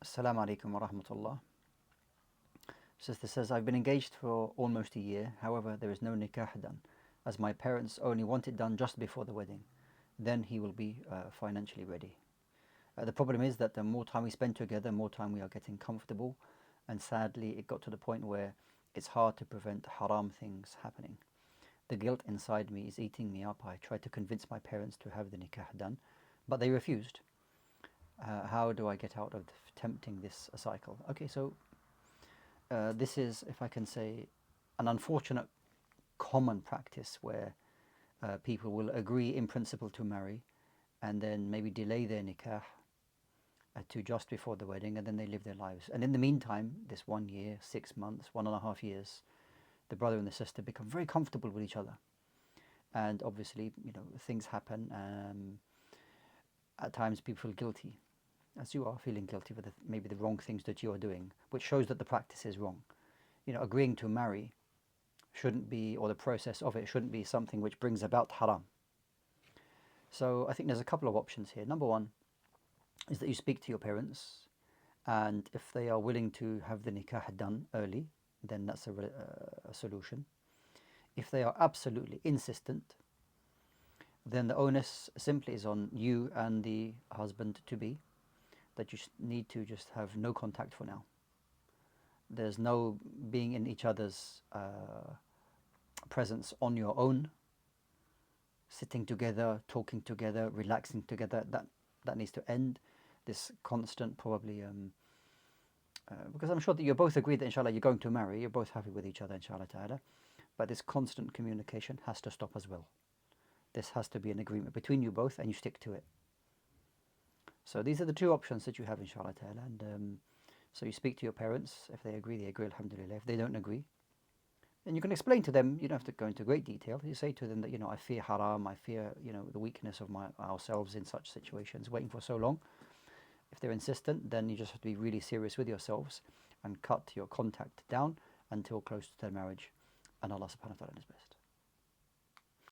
Assalamu alaikum wa rahmatullah. Sister says, I've been engaged for almost a year. However, there is no nikah done, as my parents only want it done just before the wedding. Then he will be financially ready. The problem is that the more time we spend together, more time we are getting comfortable. And sadly, it got to the point where it's hard to prevent haram things happening. The guilt inside me is eating me up. I tried to convince my parents to have the nikah done, but they refused. How do I get out of tempting this cycle? Okay, so this is, if I can say, an unfortunate common practice where people will agree in principle to marry and then maybe delay their nikah to just before the wedding, and then they live their lives. And in the meantime, this 1 year, 6 months, 1.5 years, the brother and the sister become very comfortable with each other. And obviously, things happen. At times people feel guilty, as you are feeling guilty for maybe the wrong things that you are doing, which shows that the practice is wrong. Agreeing to marry shouldn't be, or the process of it shouldn't be something which brings about haram. So I think there's a couple of options here. Number one is that you speak to your parents, and if they are willing to have the nikah done early, then that's a solution. If they are absolutely insistent, then the onus simply is on you and the husband-to-be, that you need to just have no contact for now. There's no being in each other's presence on your own, sitting together, talking together, relaxing together. That needs to end. This constant, probably, because I'm sure that you both agree that inshallah you're going to marry, you're both happy with each other inshallah ta'ala, but this constant communication has to stop as well. This has to be an agreement between you both, and you stick to it. So these are the two options that you have inshallah ta'ala, and so you speak to your parents. If they agree, alhamdulillah. If they don't agree, then you can explain to them. You don't have to go into great detail. You say to them that I fear haram, I fear the weakness of ourselves in such situations, waiting for so long. If they're insistent, then you just have to be really serious with yourselves and cut your contact down until close to their marriage, and Allah subhanahu wa ta'ala is best.